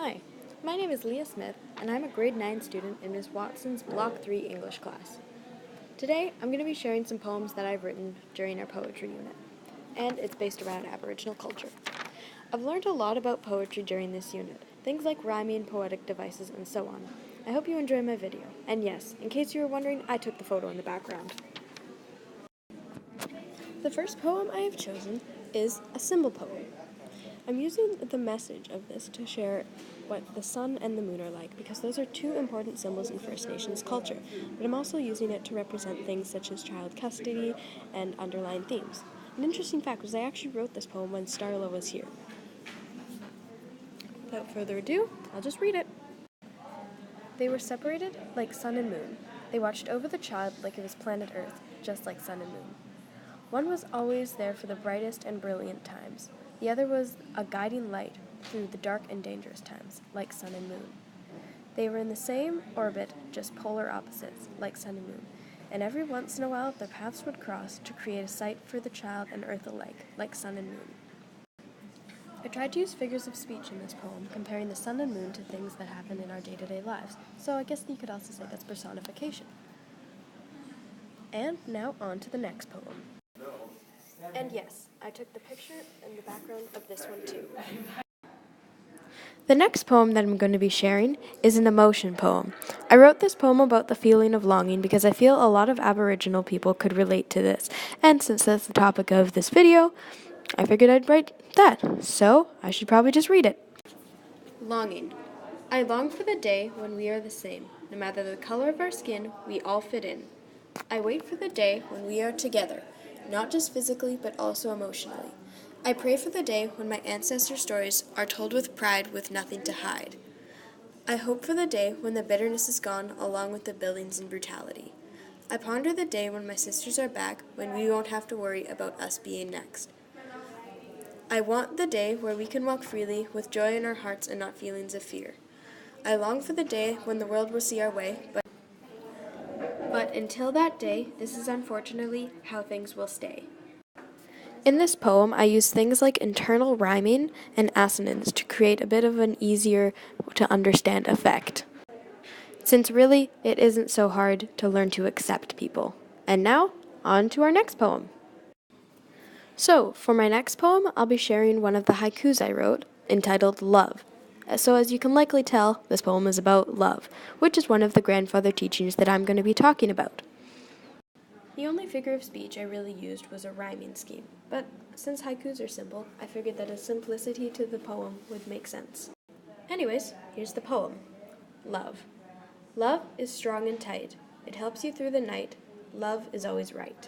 Hi, my name is Leah Smith, and I'm a grade 9 student in Ms. Watson's Block 3 English class. Today, I'm going to be sharing some poems that I've written during our poetry unit, and it's based around Aboriginal culture. I've learned a lot about poetry during this unit, things like rhyming, poetic devices, and so on. I hope you enjoy my video. And yes, in case you were wondering, I took the photo in the background. The first poem I have chosen is a symbol poem. I'm using the message of this to share what the sun and the moon are like, because those are two important symbols in First Nations culture, but I'm also using it to represent things such as child custody and underlying themes. An interesting fact was I actually wrote this poem when Starla was here. Without further ado, I'll just read it. They were separated like sun and moon. They watched over the child like it was planet Earth, just like sun and moon. One was always there for the brightest and brilliant times. The other was a guiding light through the dark and dangerous times, like sun and moon. They were in the same orbit, just polar opposites, like sun and moon. And every once in a while, their paths would cross to create a sight for the child and earth alike, like sun and moon. I tried to use figures of speech in this poem, comparing the sun and moon to things that happen in our day-to-day lives. So I guess you could also say that's personification. And now on to the next poem. And yes, I took the picture in the background of this one too. The next poem that I'm going to be sharing is an emotion poem. I wrote this poem about the feeling of longing because I feel a lot of Aboriginal people could relate to this. And since that's the topic of this video, I figured I'd write that. So I should probably just read it. Longing. I long for the day when we are the same. No matter the color of our skin, we all fit in. I wait for the day when we are together, not just physically but also emotionally. I pray for the day when my ancestors' stories are told with pride with nothing to hide. I hope for the day when the bitterness is gone along with the buildings and brutality. I ponder the day when my sisters are back, when we won't have to worry about us being next. I want the day where we can walk freely with joy in our hearts and not feelings of fear. I long for the day when the world will see our way, but until that day, this is unfortunately how things will stay. In this poem, I use things like internal rhyming and assonance to create a bit of an easier to understand effect. Since really, it isn't so hard to learn to accept people. And now, on to our next poem. So, for my next poem, I'll be sharing one of the haikus I wrote, entitled Love. So as you can likely tell, this poem is about love, which is one of the grandfather teachings that I'm going to be talking about. The only figure of speech I really used was a rhyming scheme, but since haikus are simple, I figured that a simplicity to the poem would make sense. Anyways, here's the poem. Love. Love is strong and tight. It helps you through the night. Love is always right.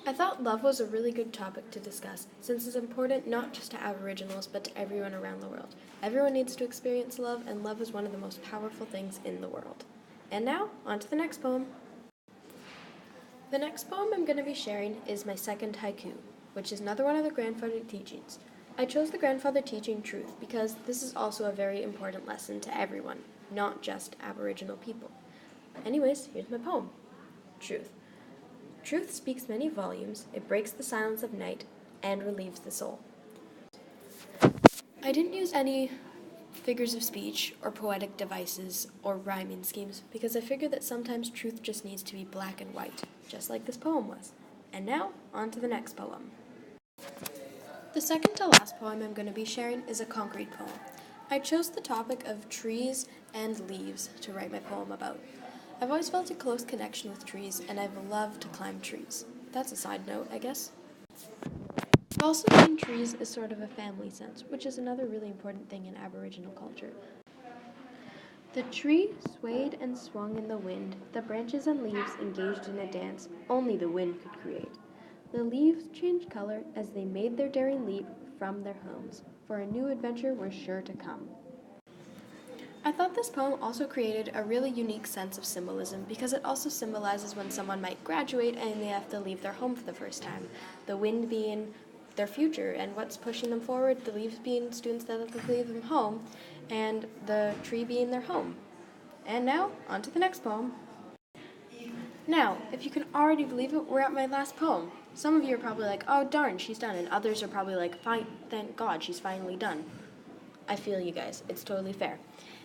I thought love was a really good topic to discuss, since it's important not just to Aboriginals, but to everyone around the world. Everyone needs to experience love, and love is one of the most powerful things in the world. And now, on to the next poem. The next poem I'm going to be sharing is my second haiku, which is another one of the grandfather teachings. I chose the grandfather teaching truth because this is also a very important lesson to everyone, not just Aboriginal people. Anyways, here's my poem. Truth. Truth speaks many volumes, it breaks the silence of night, and relieves the soul. I didn't use any figures of speech or poetic devices or rhyming schemes because I figured that sometimes truth just needs to be black and white, just like this poem was. And now, on to the next poem. The second to last poem I'm going to be sharing is a concrete poem. I chose the topic of trees and leaves to write my poem about. I've always felt a close connection with trees, and I've loved to climb trees. That's a side note, I guess. I've also seen trees as sort of a family sense, which is another really important thing in Aboriginal culture. The tree swayed and swung in the wind, the branches and leaves engaged in a dance only the wind could create. The leaves changed color as they made their daring leap from their homes, for a new adventure was sure to come. I thought this poem also created a really unique sense of symbolism because it also symbolizes when someone might graduate and they have to leave their home for the first time. The wind being their future and what's pushing them forward, the leaves being students that have to leave them home, and the tree being their home. And now, on to the next poem. Now, if you can already believe it, we're at my last poem. Some of you are probably like, oh darn, she's done, and others are probably like, fine, thank God, she's finally done. I feel you guys. It's totally fair.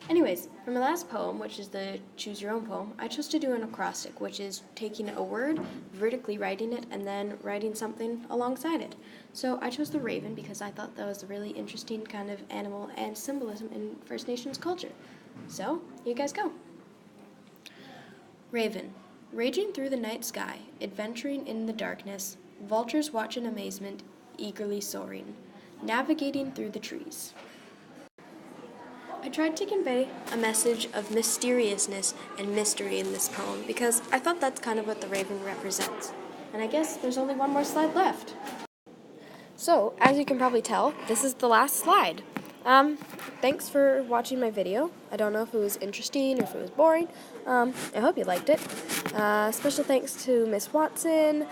Anyways, for my last poem, which is the choose your own poem, I chose to do an acrostic, which is taking a word, vertically writing it, and then writing something alongside it. So I chose the raven because I thought that was a really interesting kind of animal and symbolism in First Nations culture. So, here you guys go. Raven, raging through the night sky, adventuring in the darkness, vultures watch in amazement, eagerly soaring, navigating through the trees. I tried to convey a message of mysteriousness and mystery in this poem because I thought that's kind of what the raven represents. And I guess there's only one more slide left. So, as you can probably tell, this is the last slide. Thanks for watching my video. I don't know if it was interesting or if it was boring. I hope you liked it. Special thanks to Miss Watson,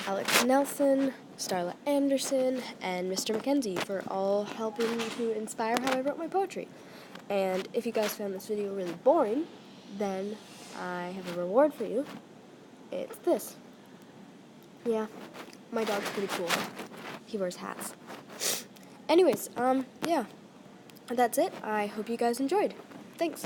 Alex Nelson, Starla Anderson, and Mr. Mackenzie for all helping to inspire how I wrote my poetry. And if you guys found this video really boring, then I have a reward for you. It's this. Yeah, my dog's pretty cool. He wears hats. Anyways, yeah, that's it. I hope you guys enjoyed. Thanks.